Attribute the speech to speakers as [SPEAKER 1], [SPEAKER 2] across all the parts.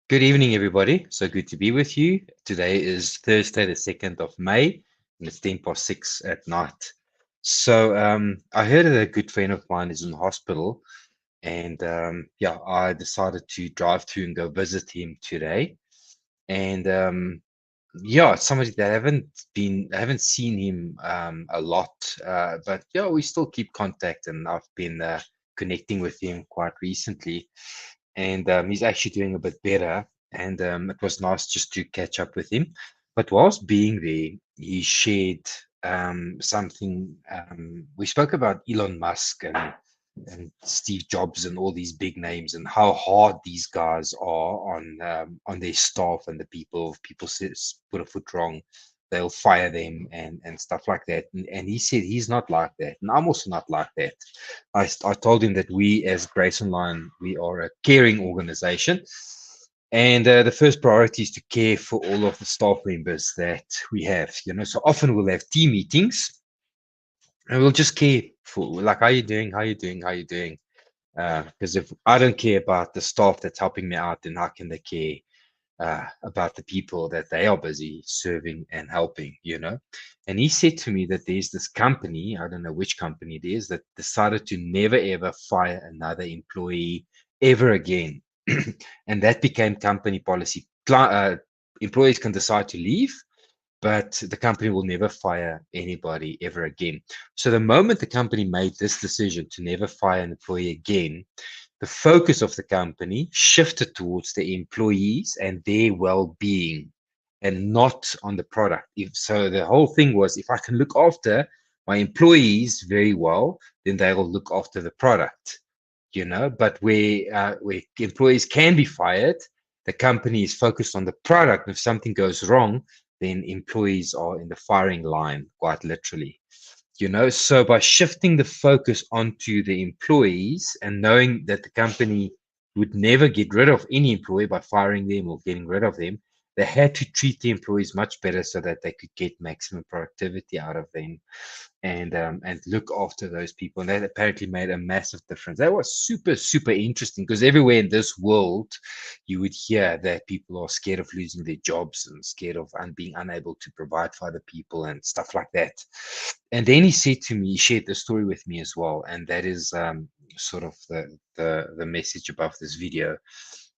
[SPEAKER 1] Good evening, everybody. So good to be with you. Today is Thursday, the 2nd of May, and it's 10 past 6 at night. So I heard that a good friend of mine is in hospital, and yeah, I decided to drive through and go visit him today. And yeah, it's somebody that I haven't seen him a lot, but yeah, we still keep contact, and I've been connecting with him quite recently, and he's actually doing a bit better. And it was nice just to catch up with him. But whilst being there, he shared something. We spoke about Elon Musk and Steve Jobs and all these big names and how hard these guys are on their staff and the people. If people put a foot wrong, they'll fire them and stuff like that. And he said he's not like that, and I'm also not like that. I told him that we as Grace Online, we are a caring organization. And the first priority is to care for all of the staff members that we have. So often we'll have team meetings and we'll just care for, like, how you doing? How you doing? How you doing? Because if I don't care about the staff that's helping me out, then how can they care about the people that they are busy serving and helping? And he said to me that there's this company, I don't know which company it is, that decided to never ever fire another employee ever again. And that became company policy. Employees can decide to leave, but the company will never fire anybody ever again. So the moment the company made this decision to never fire an employee again, the focus of the company shifted towards the employees and their well-being and not on the product. If so, the whole thing was, if I can look after my employees very well, then they will look after the product. But where employees can be fired, the company is focused on the product. If something goes wrong, then employees are in the firing line, quite literally. So by shifting the focus onto the employees and knowing that the company would never get rid of any employee by firing them or getting rid of them, they had to treat the employees much better so that they could get maximum productivity out of them and look after those people. And that apparently made a massive difference. That was super, super interesting, because everywhere in this world, you would hear that people are scared of losing their jobs and scared of being unable to provide for other people and stuff like that. And then he said to me, he shared the story with me as well, and that is sort of the message above this video.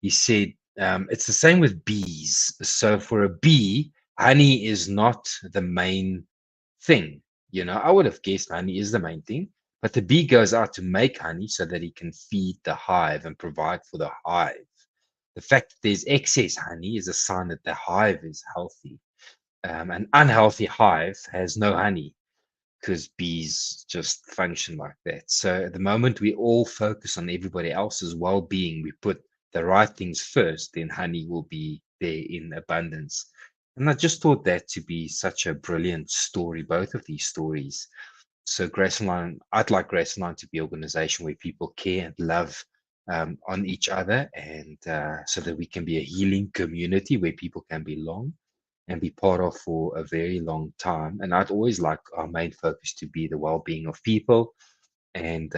[SPEAKER 1] He said it's the same with bees. So for a bee, honey is not the main thing. I would have guessed honey is the main thing, but the bee goes out to make honey so that he can feed the hive and provide for the hive. The fact that there's excess honey is a sign that the hive is healthy. An unhealthy hive has no honey, because bees just function like that. So at the moment we all focus on everybody else's well-being, we put the right things first, then honey will be there in abundance. And I just thought that to be such a brilliant story, both of these stories. So Grace Online, I'd like Grace Online to be an organization where people care and love on each other, and so that we can be a healing community where people can belong and be part of for a very long time. And I'd always like our main focus to be the well-being of people, and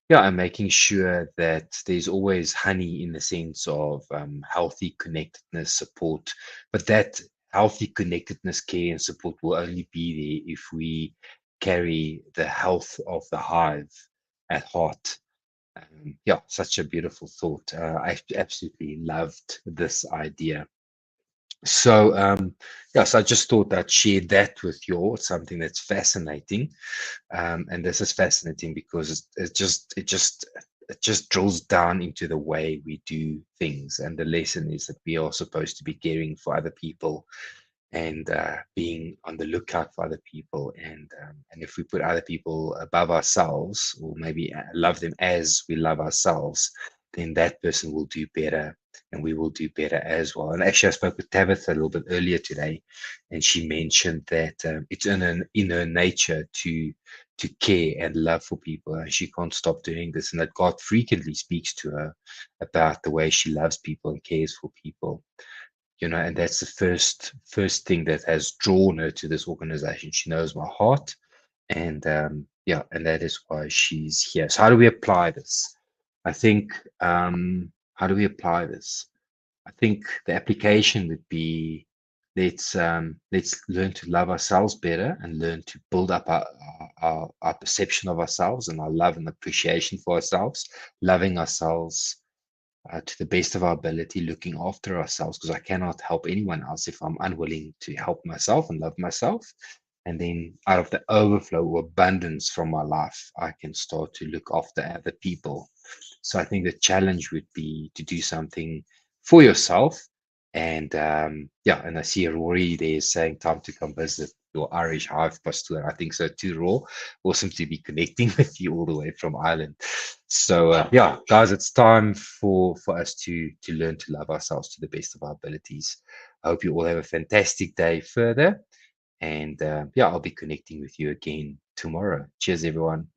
[SPEAKER 1] yeah, and making sure that there's always honey in the sense of healthy connectedness, support. But that healthy connectedness, care, and support will only be there if we carry the health of the hive at heart. Yeah, such a beautiful thought. I absolutely loved this idea. So, yes, I just thought I'd share that with you all. It's something that's fascinating, and this is fascinating because it just drills down into the way we do things. And the lesson is that we are supposed to be caring for other people and being on the lookout for other people. And if we put other people above ourselves, or maybe love them as we love ourselves, then that person will do better, and we will do better as well. And actually, I spoke with Tabitha a little bit earlier today, and she mentioned that it's in her nature to care and love for people, and she can't stop doing this, and that God frequently speaks to her about the way she loves people and cares for people. And that's the first thing that has drawn her to this organization. She knows my heart, and yeah, and that is why she's here. So how do we apply this? I think, how do we apply this? I think the application would be let's learn to love ourselves better and learn to build up our perception of ourselves and our love and appreciation for ourselves, loving ourselves to the best of our ability, looking after ourselves, because I cannot help anyone else if I'm unwilling to help myself and love myself. And then out of the overflow or abundance from my life, I can start to look after other people. So I think the challenge would be to do something for yourself. And yeah, and I see Rory there saying, time to come visit your Irish hive pastor. I think so too, Raw. Awesome to be connecting with you all the way from Ireland. So yeah, guys, it's time for us to learn to love ourselves to the best of our abilities. I hope you all have a fantastic day further. And yeah, I'll be connecting with you again tomorrow. Cheers, everyone.